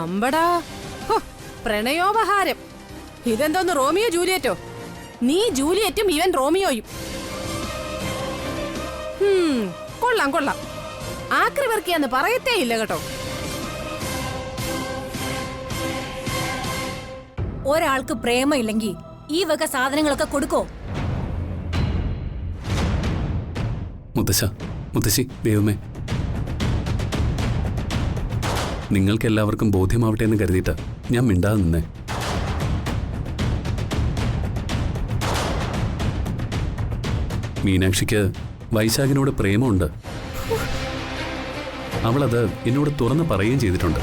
അമ്പടാ, പ്രണയോപഹാരം. ഇതെന്തോന്ന്, റോമിയോ ജൂലിയറ്റോ? നീ ജൂലിയറ്റും ഇവൻ റോമിയോയും. കൊള്ളാം കൊള്ളാം, ആക്രിവർക്കിയാന്ന് പറയത്തേ ഇല്ല കേട്ടോ. ഒരാൾക്ക് പ്രേമമില്ലെങ്കിൽ ഈ വക സാധനങ്ങളൊക്കെ കൊടുക്കോ? മുത്തശ്ശി, ദൈവമേ, നിങ്ങൾക്കെല്ലാവർക്കും ബോധ്യമാവട്ടെ എന്ന് കരുതിയിട്ട് ഞാൻ മിണ്ടാതെ നിന്നേ. മീനാക്ഷിക്ക് വൈശാഖിനോട് പ്രേമമുണ്ട്. അവളത് എന്നോട് തുറന്ന് പറയുകയും ചെയ്തിട്ടുണ്ട്.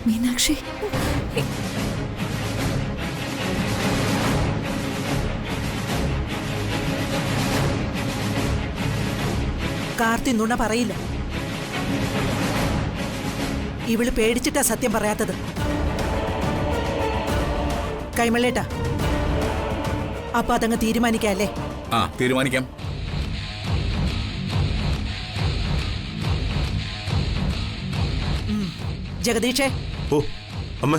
മീനാക്ഷി, കാർത്തി നുണ പറയില്ല. ഇവള് പേടിച്ചിട്ടാ സത്യം പറയാത്തത്. കൈമളേട്ടാ, അപ്പൊ അതങ്ങ് തീരുമാനിക്കല്ലേ? ആ, തീരുമാനിക്കാം. ജഗദീഷേ, ഓ അമ്മ,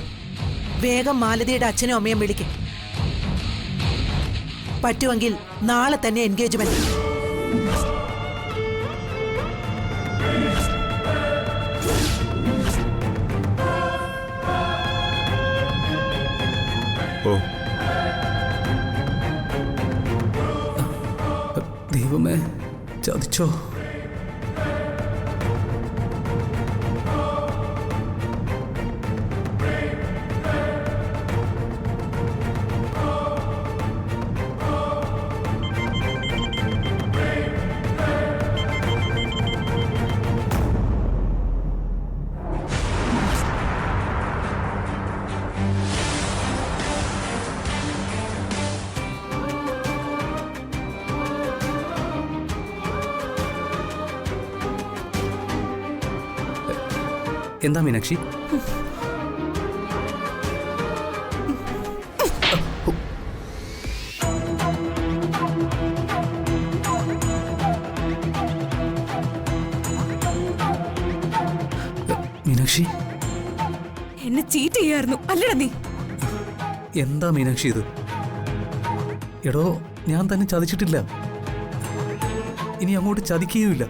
വേഗം മാലതിയുടെ അച്ഛനും അമ്മയും വിളിക്കും. പറ്റുമെങ്കിൽ നാളെ തന്നെ എൻഗേജ്മെന്റ്. ഓ ദൈവമേ, ചതിച്ചോ? എന്താ മീനാക്ഷി? മീനാക്ഷി, എന്നെ ചീറ്റ് ചെയ്യായിരുന്നു അല്ലടാ നീ? എന്താ മീനാക്ഷി ഇത്? എടോ, ഞാൻ തന്നെ ചതിച്ചിട്ടില്ല, ഇനി അങ്ങോട്ട് ചതിക്കുകയുമില്ല.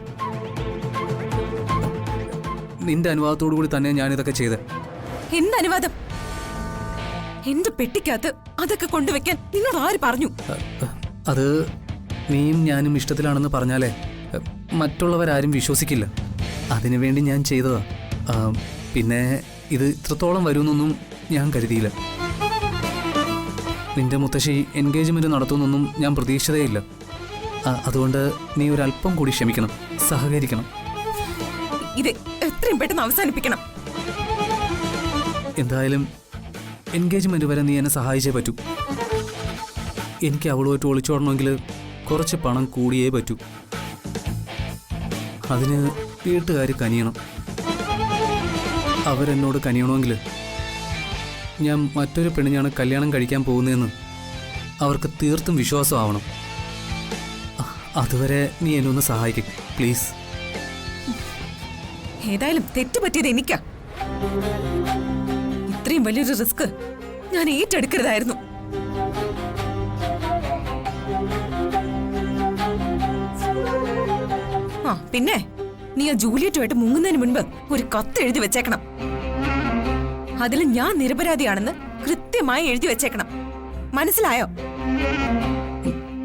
നിന്റെ അനുവാദത്തോടു കൂടി തന്നെ ഞാനിതൊക്കെ ചെയ്തേ. എന്തനുവാദം? എന്റെ പെട്ടിക്കകത്ത് അതൊക്കെ കൊണ്ടുവയ്ക്കാൻ നിന്നോട് ആര് പറഞ്ഞു? അത് നീയും ഞാനും ഇഷ്ടത്തിലാണെന്ന് പറഞ്ഞാലേ മറ്റുള്ളവരാരും വിശ്വസിക്കില്ല. അതിനുവേണ്ടി ഞാൻ ചെയ്തതാ. പിന്നെ ഇത് ഇത്രത്തോളം വരുമെന്നൊന്നും ഞാൻ കരുതിയില്ല. നിന്റെ മുത്തശ്ശി എൻഗേജ്മെന്റ് നടത്തുമെന്നൊന്നും ഞാൻ പ്രതീക്ഷിച്ചതേയില്ല. അതുകൊണ്ട് നീ ഒരല്പം കൂടി ക്ഷമിക്കണം, സഹകരിക്കണം. ഇത് എത്രയും പെട്ടെന്ന് അവസാനിപ്പിക്കണം. എന്തായാലും എൻഗേജ്മെന്റ് വരെ നീ എന്നെ സഹായിച്ചേ പറ്റൂ. എനിക്ക് അവളുമായിട്ട് ഒളിച്ചോടണമെങ്കിൽ കുറച്ച് പണം കൂടിയേ പറ്റൂ. അതിന് വീട്ടുകാർ കനിയണം. അവരെന്നോട് കനിയണമെങ്കിൽ ഞാൻ മറ്റൊരു പെണ്ണിനെയാണ് കല്യാണം കഴിക്കാൻ പോകുന്നതെന്ന് അവർക്ക് തീർത്തും വിശ്വാസമാവണം. അതുവരെ നീ എന്നെ ഒന്ന് സഹായിക്കും പ്ലീസ്. ഏതായാലും തെറ്റ് പറ്റിയത് എനിക്കാ. ഇത്രയും വലിയൊരു റിസ്ക് ഞാൻ ഏറ്റെടുക്കരുതായിരുന്നു. പിന്നെ നീ ആ ജൂലിയറ്റുമായിട്ട് മുങ്ങുന്നതിന് മുൻപ് ഒരു കത്ത് എഴുതി വെച്ചേക്കണം. അതിൽ ഞാൻ നിരപരാധിയാണെന്ന് കൃത്യമായി എഴുതി വെച്ചേക്കണം. മനസ്സിലായോ?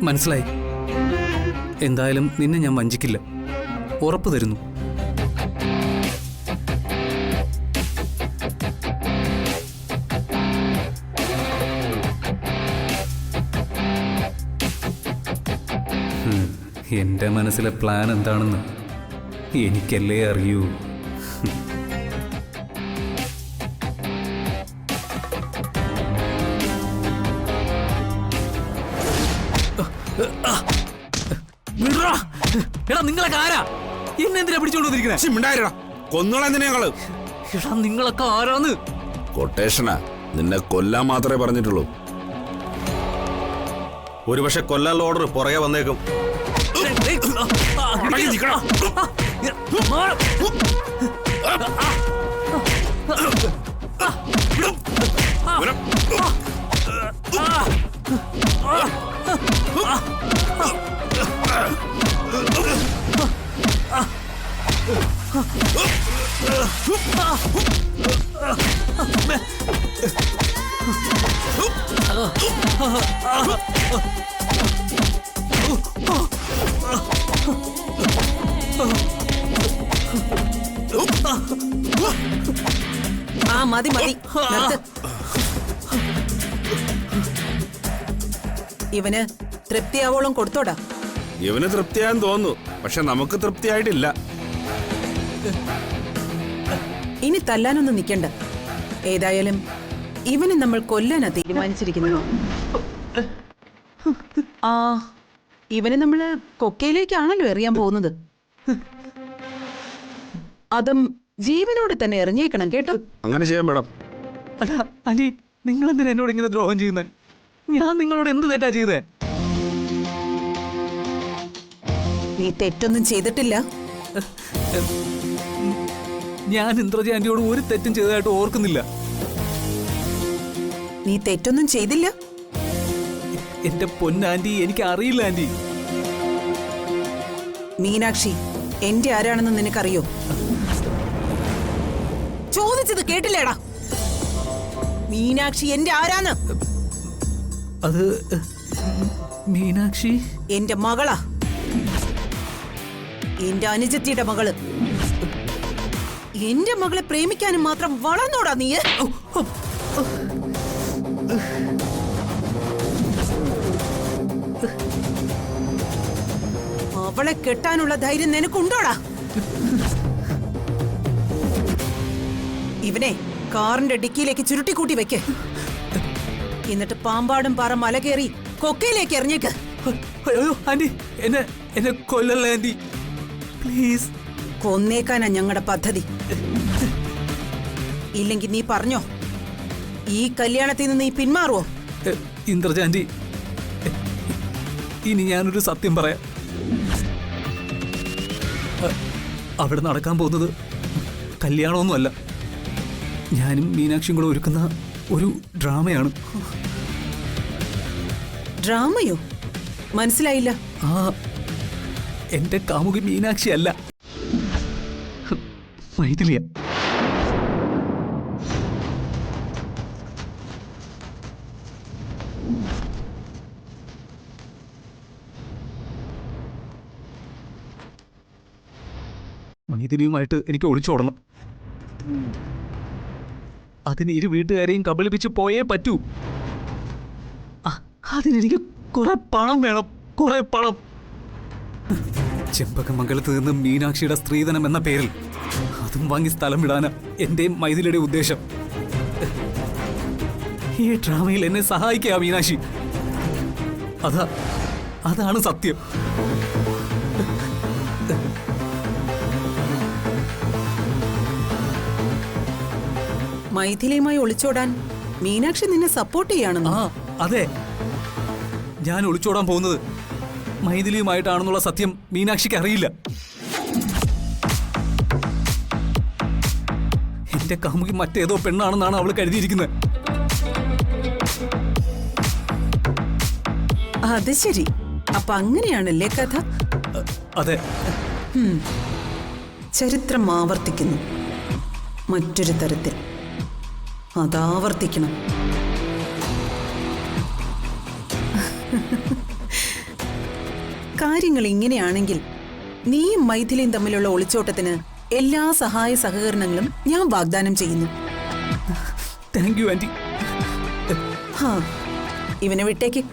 മനസ്സിലായി. എന്തായാലും നിന്നെ ഞാൻ വഞ്ചിക്കില്ല, ഉറപ്പ് തരുന്നു. എൻ്റെ മനസ്സിലെ പ്ലാൻ എന്താണെന്ന് എനിക്കല്ലേ അറിയൂ. എടാ നിങ്ങളൊക്കെ ആരാ? എന്നെ എന്തിനാ പിടിച്ചോണ്ടിരിക്കുന്നത്? എടാ നിങ്ങളൊക്കെ ആരാന്ന്? കൊട്ടേഷനാ, നിന്നെ കൊല്ലാൻ മാത്രമേ പറഞ്ഞിട്ടുള്ളൂ. ഒരുപക്ഷെ കൊല്ലാനുള്ള ഓർഡർ പുറകെ വന്നേക്കും. ആ മതി മതി നിർത്ത്. ഇവന് തൃപ്തിയാവോളം കൊടുത്തോടാ. ഇവന് തൃപ്തിയായെന്ന് തോന്നുന്നു, പക്ഷെ നമുക്ക് തൃപ്തിയായിട്ടില്ല. ഇനി തല്ലാനൊന്നും നിൽക്കണ്ട. ഏതായാലും ഇവന് നമ്മൾ കൊല്ലാനാ തീരുമാനിച്ചിരിക്കുന്നത്. ആ ഇവന് നമ്മള് കൊക്കയിലേക്കാണല്ലോ എറിയാൻ പോകുന്നത്. അതും ജീവനോട് തന്നെ എറിഞ്ഞേക്കണം കേട്ടോ. അങ്ങനെ ചെയ്യാൻ മേഡം. അല്ല അലി, നിങ്ങൾ എന്തിനാ എന്നോട് ഇങ്ങനെ ദ്രോഹം ചെയ്യുന്നത്? ഞാൻ നിങ്ങളോട് എന്ത് തെറ്റാ ചെയ്തേ? നീ തെറ്റൊന്നും ചെയ്തിട്ടില്ല. ഞാൻ ഇന്ദ്രജ ആന്റിയോട് ഒരു തെറ്റും ചെയ്തതായിട്ട് ഓർക്കുന്നില്ല. നീ തെറ്റൊന്നും ചെയ്തില്ല. എന്റെ പൊന്നാന്റി, എനിക്ക് അറിയില്ല ആന്റി. മീനാക്ഷി എന്റെ ആരാണെന്ന് നിനക്കറിയോ? ചോദിച്ചത് കേട്ടില്ലേടാ? മീനാക്ഷി എന്റെ ആരാന്ന്? അത് മീനാക്ഷി എന്റെ മകളാ. എന്റെ അനുജത്തിയുടെ മകള്. എന്റെ മകളെ പ്രേമിക്കാനും മാത്രം വളർന്നോടാ നീ? അവളെ കെട്ടാനുള്ള ധൈര്യം നിനക്കുണ്ടോടാ? ഇവനെ കാറിന്റെ ഡിക്കിയിലേക്ക് ചുരുട്ടിക്കൂട്ടി വെക്ക്. എന്നിട്ട് പാമ്പാടും പാറ മല കയറി കൊക്കയിലേക്ക് എറിഞ്ഞേക്ക്. അയ്യോ ആന്റി, എന്നെ എന്നെ കൊല്ലല്ലേ ആന്റി, പ്ലീസ്. കൊന്നേക്കാനാ ഞങ്ങളുടെ പദ്ധതി. ഇല്ലെങ്കിൽ നീ പറഞ്ഞോ, ഈ കല്യാണത്തിൽ നിന്ന് നീ പിന്മാറുവോ? ഇന്ദ്രജ ആന്റി, ഇനി ഞാനൊരു സത്യം പറയാം. അവിടെ നടക്കാൻ പോകുന്നത് കല്യാണമൊന്നുമല്ല, ഞാനും മീനാക്ഷിയും കൂടെ ഒരുക്കുന്ന ഒരു ഡ്രാമയാണ്. ഡ്രാമയോ? മനസ്സിലായില്ല. ആ എന്റെ കാമുകി മീനാക്ഷി അല്ല, മൈഥിലിയ. മൈഥിലിയുമായിട്ട് എനിക്ക് ഒളിച്ചോടണം. അതിന് ഇരു വീട്ടുകാരെയും കബളിപ്പിച്ച് പോയേ പറ്റൂ. അതിനെനിക്ക് കുറെ പണം വേണം, കുറെ പണം. ചെമ്പകമംഗലത്ത് നിന്ന് മീനാക്ഷിയുടെ സ്ത്രീധനം എന്ന പേരിൽ അതും വാങ്ങി സ്ഥലം വിടാനാ എന്റെയും മൈഥിലിയുടെ ഉദ്ദേശം. ഈ ഡ്രാമയിൽ എന്നെ സഹായിക്കുക മീനാക്ഷി. അതാണ് സത്യം. മൈഥിലിയുമായി ഒളിച്ചോടാൻ മീനാക്ഷി നിന്നെ സപ്പോർട്ട് ചെയ്യാണെന്നോ? അതെ, ഞാൻ ഒളിച്ചോടാൻ പോകുന്നത് മൈഥിലിയുമായിട്ടാണെന്നുള്ള സത്യം മീനാക്ഷിക്ക് അറിയില്ല. എന്റെ കാമുകി മറ്റേതോ പെണ്ണാണെന്നാണ് അവൾ കരുതിയിരിക്കുന്നത്. അത് ശരി, അപ്പൊ അങ്ങനെയാണല്ലേ കഥ? അതെ. ചരിത്രം ആവർത്തിക്കുന്നു മറ്റൊരു തരത്തിൽ. അതാവർത്തിക്കണം. കാര്യങ്ങൾ ഇങ്ങനെയാണെങ്കിൽ നീയും മൈഥിലിയും തമ്മിലുള്ള ഒളിച്ചോട്ടത്തിന് എല്ലാ സഹായ സഹകരണങ്ങളും ഞാൻ വാഗ്ദാനം ചെയ്യുന്നു. Thank you aunty. ഇവനെ വിട്ടേക്ക്.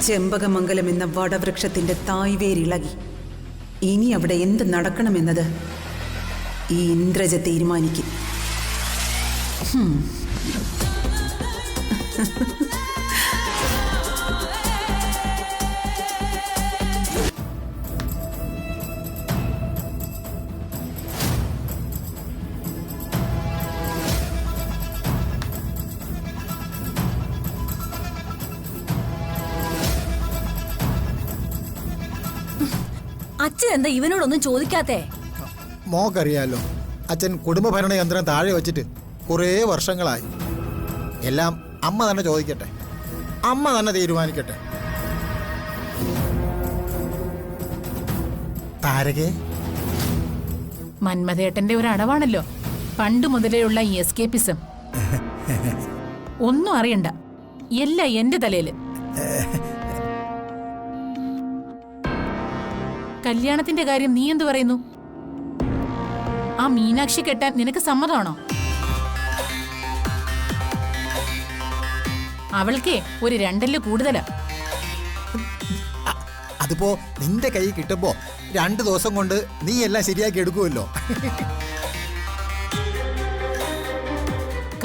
ചെമ്പകമംഗലം എന്ന വടവൃക്ഷത്തിന്റെ തായ്വേരിളകി. ഇനി അവിടെ എന്ത് നടക്കണമെന്നത് ഈ ഇന്ദ്രജ തീരുമാനിക്കും. അച്ഛൻ എന്താ ഇവനോടൊന്നും ചോദിക്കാത്തേ? മോക്കറിയാലോ, അച്ഛൻ കുടുംബഭരണ യന്ത്രം താഴെ വെച്ചിട്ട് കുറേ വർഷങ്ങളായി. എല്ലാം അമ്മ തന്നെ ചോദിക്കട്ടെ, അമ്മ തന്നെ തീരുമാനിക്കട്ടെ. താരകേ, മന്മഥേട്ടന്റെ ഒരു അടവാണല്ലോ പണ്ട് മുതലേയുള്ള ഈ എസ്കേപ്പിസം. ഒന്നും അറിയണ്ട, എല്ലാം എന്റെ തലയില്. കല്യാണത്തിന്റെ കാര്യം നീ എന്തു പറയുന്നു? ആ മീനാക്ഷി കെട്ടാൻ നിനക്ക് സമ്മതമാണോ? അവൾക്കേ ഒരു 2 കൂടുതലാ. അതിപ്പോ നിന്റെ കൈ കിട്ടുമ്പോ 2 ദിവസം കൊണ്ട് നീ എല്ലാം ശരിയാക്കി എടുക്കുമല്ലോ.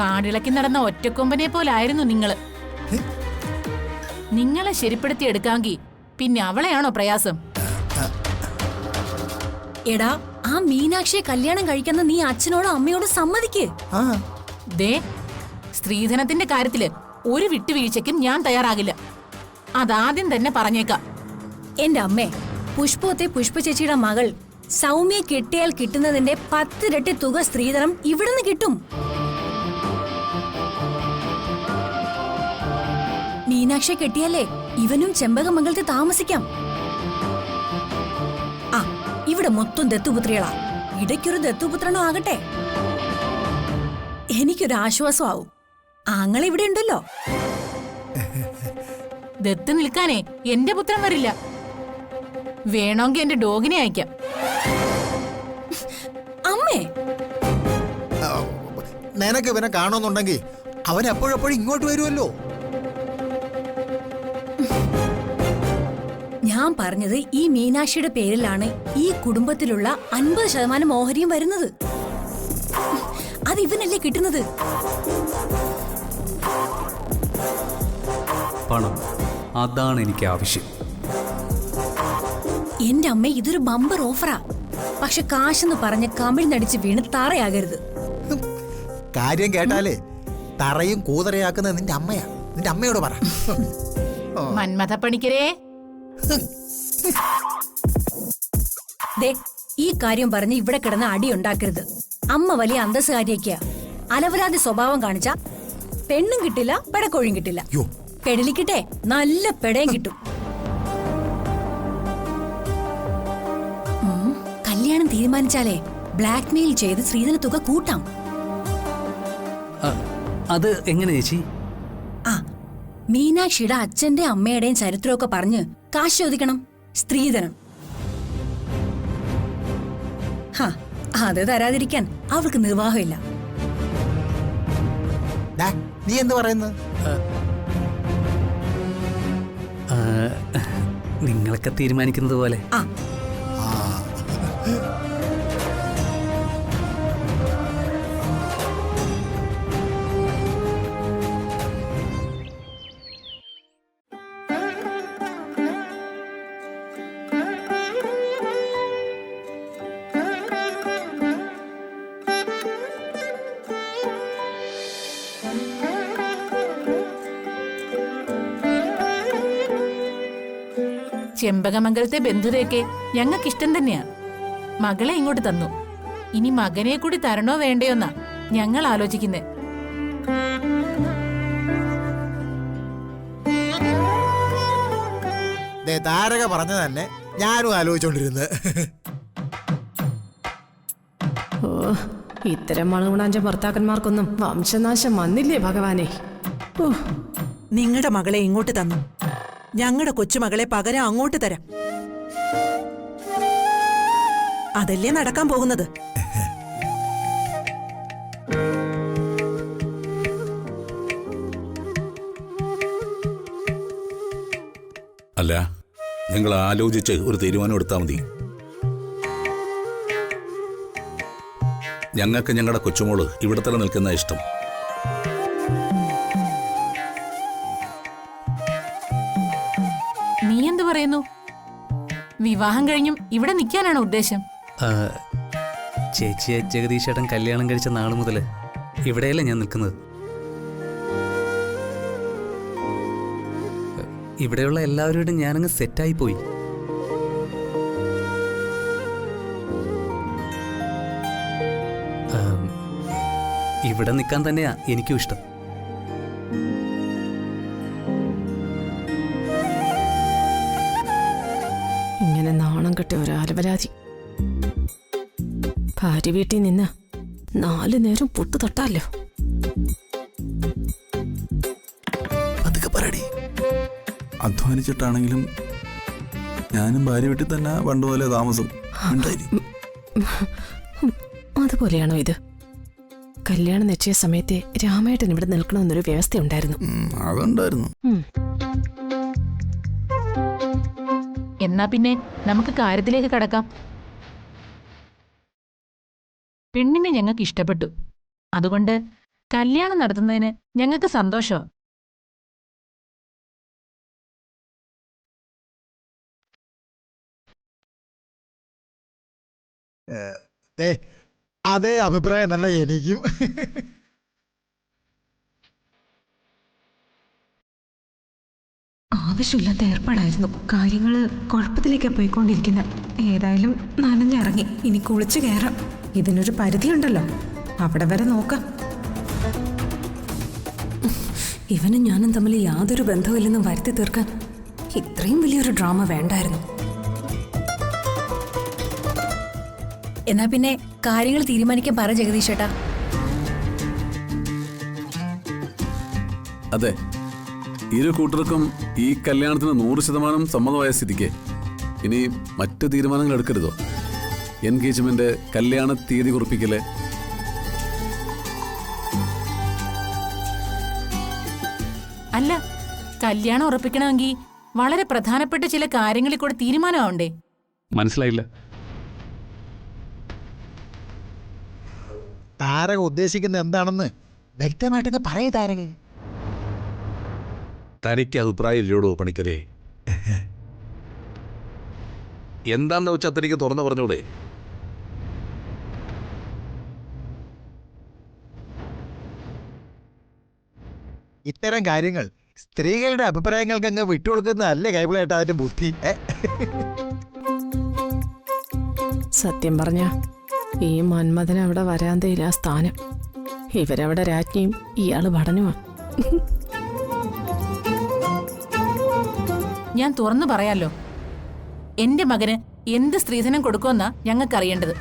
കാടിളക്കി നടന്ന ഒറ്റക്കൊമ്പനെ പോലായിരുന്നു നിങ്ങള്. നിങ്ങളെ ശരിപ്പെടുത്തി എടുക്കാമെങ്കിൽ പിന്നെ അവളെയാണോ പ്രയാസം? എടാ, ആ മീനാക്ഷിയെ കല്യാണം കഴിക്കുന്ന നീ അച്ഛനോടും അമ്മയോടും സമ്മതിക്ക്. ദേ, സ്ത്രീധനത്തിന്റെ കാര്യത്തില് ഒരു വിട്ടുവീഴ്ചയ്ക്കും ഞാൻ തയ്യാറാകില്ല. അതാദ്യം തന്നെ പറഞ്ഞേക്കാം. എന്റെ അമ്മേ, പുഷ്പത്തെ പുഷ്പ ചേച്ചിയുടെ മകൾ സൗമ്യ കെട്ടിയാൽ കിട്ടുന്നതിന്റെ 10 ഇരട്ടി തുക സ്ത്രീധനം ഇവിടുന്ന് കിട്ടും. മീനാക്ഷി കെട്ടിയാലേ ഇവനും ചെമ്പകമംഗലത്ത് താമസിക്കാം. ആ, ഇവിടെ മൊത്തം ദത്തുപുത്രികളാ. ഇടയ്ക്കൊരു ദത്തുപുത്രനോ ആകട്ടെ, എനിക്കൊരു ആശ്വാസമാവും. ആങ്ങളെ ഇവിടെ ഉണ്ടല്ലോ. ദത്ത് നിൽക്കാനേ എന്റെ പുത്രൻ വരില്ല. വേണമെങ്കിൽ എന്റെ ഡോഗിനെ അയക്കാം. അമ്മേ, നിനക്ക് ഇവനെ കാണുന്നുണ്ടെങ്കിൽ അവൻ എപ്പോഴെപ്പോഴും ഇങ്ങോട്ട് വരുമല്ലോ. ഞാൻ പറഞ്ഞത് ഈ മീനാക്ഷിയുടെ പേരിലാണ് ഈ കുടുംബത്തിലുള്ള 50% ഓഹരിയും വരുന്നത്. അത് ഇവനല്ലേ കിട്ടുന്നത്. പണം, അതാണ് എനിക്ക് ആവശ്യം. എന്റെ അമ്മ, ഇതൊരു ബമ്പർ ഓഫറാ. പക്ഷെ കാശെന്ന് പറഞ്ഞ് കമിഴ്ന്നടിച്ച് വീണ് തറയാകരുത്. കാര്യം കേട്ടാലേ തറയും കൂതറയാക്കുന്നത് നിന്റെ അമ്മയാ. നിന്റെ അമ്മയോട് പറ. മന്മഥ പണിക്കരേ, ദേ, ഈ കാര്യം പറഞ്ഞ് ഇവിടെ കിടന്ന് അടി ഉണ്ടാക്കരുത്. അമ്മ വലിയ അന്തസ്സുകാരിയൊക്കെയാ. അലവരാതി സ്വഭാവം കാണിച്ച പെണ്ണും കിട്ടില്ല, പെടക്കോഴും കിട്ടില്ല. പെടലിക്കിട്ടെ നല്ല പെടയും കിട്ടും. കല്യാണം തീരുമാനിച്ചാലേ ബ്ലാക്ക് മെയിൽ ചെയ്ത് സ്ത്രീധന തുക കൂട്ടാം. അത് എങ്ങനെ ചേച്ചി? ആ, മീനാക്ഷിയുടെ അച്ഛന്റെ അമ്മയുടെയും ചരിത്രമൊക്കെ പറഞ്ഞ് കാശ് ചോദിക്കണം. സ്ത്രീധനം. അത് തരാതിരിക്കാൻ അവൾക്ക് നിർവാഹമില്ല. നീ എന്ത് പറയുന്നു? നിങ്ങളൊക്കെ തീരുമാനിക്കുന്നത് പോലെ. ചെമ്പകമംഗലത്തെ ബന്ധുതയൊക്കെ ഞങ്ങൾക്കിഷ്ടം തന്നെയാ. മകളെ ഇങ്ങോട്ട് തന്നു. ഇനി മകനെ കൂടി തരണോ വേണ്ടയോന്നാ ഞങ്ങൾ ആലോചിക്കുന്നേ. താരക പറഞ്ഞു തന്നെ ഞാനും ആലോചിച്ചോണ്ടിരുന്നത്. ഇത്തരം മണഗുണാഞ്ച ഭർത്താക്കന്മാർക്കൊന്നും വംശനാശം വന്നില്ലേ ഭഗവാനെ. നിങ്ങളുടെ മകളെ ഇങ്ങോട്ട് തന്നു, ഞങ്ങളുടെ കൊച്ചുമകളെ പകരം അങ്ങോട്ട് തരാം. അതല്ലേ നടക്കാൻ പോകുന്നത്. അല്ല, നിങ്ങൾ ആലോചിച്ച് ഒരു തീരുമാനം എടുത്താൽ മതി. ഞങ്ങൾക്ക് ഞങ്ങളുടെ കൊച്ചുമോള് ഇവിടെ തന്നെ നിൽക്കുന്ന ഇഷ്ടം. നീ എന്ത് പറയുന്നു? വിവാഹം കഴിഞ്ഞും ഇവിടെ നിൽക്കാനാണോ ഉദ്ദേശം? ചേച്ചിയെ ജഗദീശേട്ടൻ കല്യാണം കഴിച്ച നാൾ മുതൽ ഇവിടെയല്ല ഞാൻ നിൽക്കുന്നത്. ഇവിടെയുള്ള എല്ലാവരോടും ഞാനങ്ങ് സെറ്റായി പോയി. ഇവിടെ നിൽക്കാൻ തന്നെയാ എനിക്കും ഇഷ്ടം. ഇങ്ങനെ നാണം കെട്ടിയ ഒരാലവരാതി. ഭാര്യ വീട്ടിൽ നിന്ന് 4 നേരം പൊട്ടു തട്ടാലോ. അതൊക്കെ പറയടി. അധ്വാനിച്ചിട്ടാണെങ്കിലും ഞാനും ഭാര്യ വീട്ടിൽ തന്നെ പണ്ടുപോലെ താമസം. അതുപോലെയാണോ ഇത്? കല്യാണം നിശ്ചയ സമയത്തെ രാമേട്ടൻ ഇവിടെ നിൽക്കണമെന്നൊരു വ്യവസ്ഥ ഉണ്ടായിരുന്നു. അതുണ്ടായിരുന്നു. എന്നാ പിന്നെ നമുക്ക് കാര്യത്തിലേക്ക് കടക്കാം. പെണ്ണിനെ ഞങ്ങൾക്ക് ഇഷ്ടപ്പെട്ടു. അതുകൊണ്ട് കല്യാണം നടത്തുന്നതിന് ഞങ്ങൾക്ക് സന്തോഷമാണ്. അതേ അഭിപ്രായം തന്നെ എനിക്കും. ആവശ്യമില്ലാത്ത ഏർപ്പാടായിരുന്നു. കാര്യങ്ങള് കുഴപ്പത്തിലേക്കാണ് പോയിക്കൊണ്ടിരിക്കുന്നത്. ഏതായാലും നനഞ്ഞിറങ്ങി, ഇനി കുളിച്ചു കയറാം. ഇതിനൊരു പരിധിയുണ്ടല്ലോ, അവിടെ വരെ നോക്കാം. ഇവനും ഞാനും തമ്മിൽ യാതൊരു ബന്ധവുമില്ലെന്നും വരുത്തി തീർക്കാൻ ഇത്രയും വലിയൊരു ഡ്രാമ വേണ്ടായിരുന്നു. എന്നാ പിന്നെ കാര്യങ്ങൾ തീരുമാനിക്കാൻ പറ ജഗദീശേട്ടാ. അതെ, ഇരു കൂട്ടർക്കും ഈ കല്യാണത്തിന് 100% സമ്മതമായ സ്ഥിതിക്ക് ഇനി മറ്റ് തീരുമാനങ്ങൾ എടുക്കരുതോ? എൻഗേജ്മെന്റ്, കല്യാണ തീയതി കുറിപ്പിക്കല്. അല്ല, കല്യാണം ഉറപ്പിക്കണമെങ്കിൽ വളരെ പ്രധാനപ്പെട്ട ചില കാര്യങ്ങളിൽ കൂടെ തീരുമാനമാവണ്ടേ? മനസ്സിലായില്ല. താരക ഉദ്ദേശിക്കുന്നത് എന്താണെന്ന് വ്യക്തമായിട്ടൊക്കെ പറയേ താരക. തനിക്ക് അഭിപ്രായം ഇല്ലോടോ പണിക്കരെ? എന്താന്ന് വെച്ചാൽ തനിക്ക് തുറന്നു പറഞ്ഞൂടെ? ഇത്തരം കാര്യങ്ങൾ സ്ത്രീകളുടെ അഭിപ്രായങ്ങൾക്ക് അങ്ങ് വിട്ടുകൊടുക്കുന്നതല്ലേ കൈപിളേട്ടാ അതിന്റെ ബുദ്ധി. സത്യം പറഞ്ഞ ഈ മന്മഥൻ അവിടെ വരാന്തയില്ല സ്ഥാനം. ഇവരവിടെ രാജ്ഞിയും ഇയാള് ഭടനുമാ. ഞാൻ തുറന്നു പറയാലോ, എന്റെ മകന് എന്ത് സ്ത്രീധനം കൊടുക്കുമെന്നാ ഞങ്ങൾക്കറിയേണ്ടത്.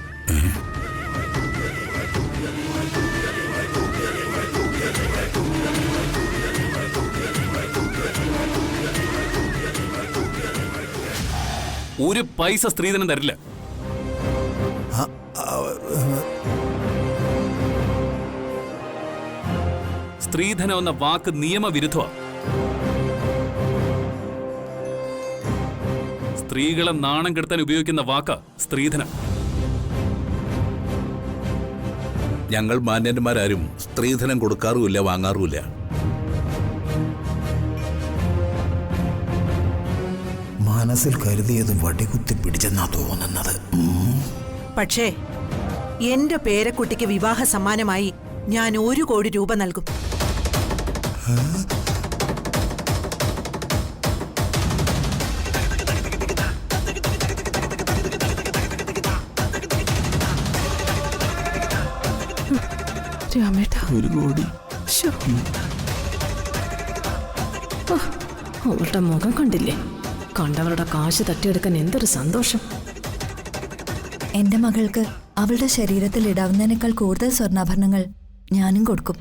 ഒരു പൈസ സ്ത്രീധനം തരില്ല. സ്ത്രീധനം എന്ന വാക്ക് നിയമവിരുദ്ധമാണ്. സ്ത്രീകളെ നാണം കെടുത്താൻ ഉപയോഗിക്കുന്ന വാക്ക സ്ത്രീധനം. ഞങ്ങൾ മാന്യന്മാരാരും സ്ത്രീധനം കൊടുക്കാറുമില്ല, വാങ്ങാറുമില്ല. മനസ്സിൽ കരുതിയത് വടികുത്തി പിടിച്ചെന്നാ തോന്നുന്നത്. പക്ഷേ എന്റെ പേരക്കുട്ടിക്ക് വിവാഹ സമ്മാനമായി ഞാൻ 1 കോടി രൂപ നൽകും. രാമേട്ടാ, 1 കോടി. അവളുടെ മുഖം കണ്ടില്ലേ? കണ്ടവരുടെ കാശ് തട്ടിയെടുക്കാൻ എന്തൊരു സന്തോഷം. എന്റെ മകൾക്ക് അവളുടെ ശരീരത്തിൽ ഇടാവുന്നതിനേക്കാൾ കൂടുതൽ സ്വർണ്ണാഭരണങ്ങൾ ഞാനും കൊടുക്കും.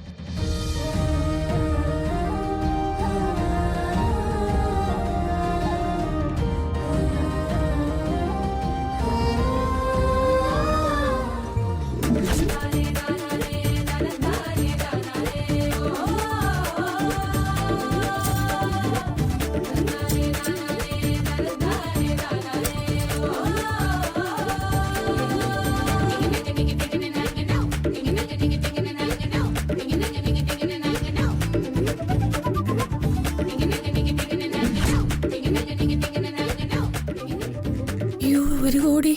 അയ്യോ ഒരു കോടി.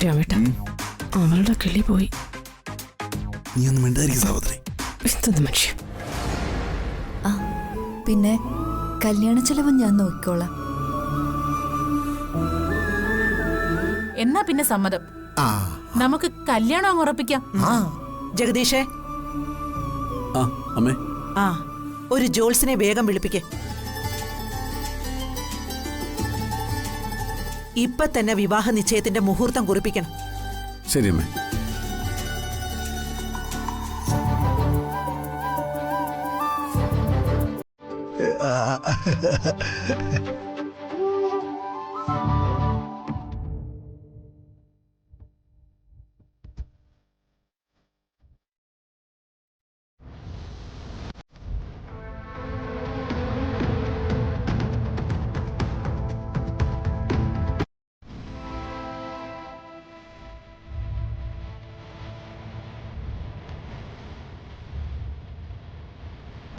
രാമേട്ട അവളുടെ കിളി പോയി. നീ ഒന്നും മിണ്ടായിരിക്കും സാവിത്രി. എന്തൊന്ന് മനുഷ്യൻ. ആ പിന്നെ കല്യാണ ചെലവ് ഞാൻ നോക്കിക്കോളാം. എന്നാ പിന്നെ സമ്മതം. നമുക്ക് കല്യാണം അങ്ങ് ഉറപ്പിക്കാം. ജഗദീഷേ, ആ അമ്മേ. ആ ഒരു ജോൾസിനെ വേഗം വിളിപ്പിക്കേ. ഇപ്പൊ തന്നെ വിവാഹ നിശ്ചയത്തിന്റെ മുഹൂർത്തം കുറിപ്പിക്കണം. ശരി അമ്മേ.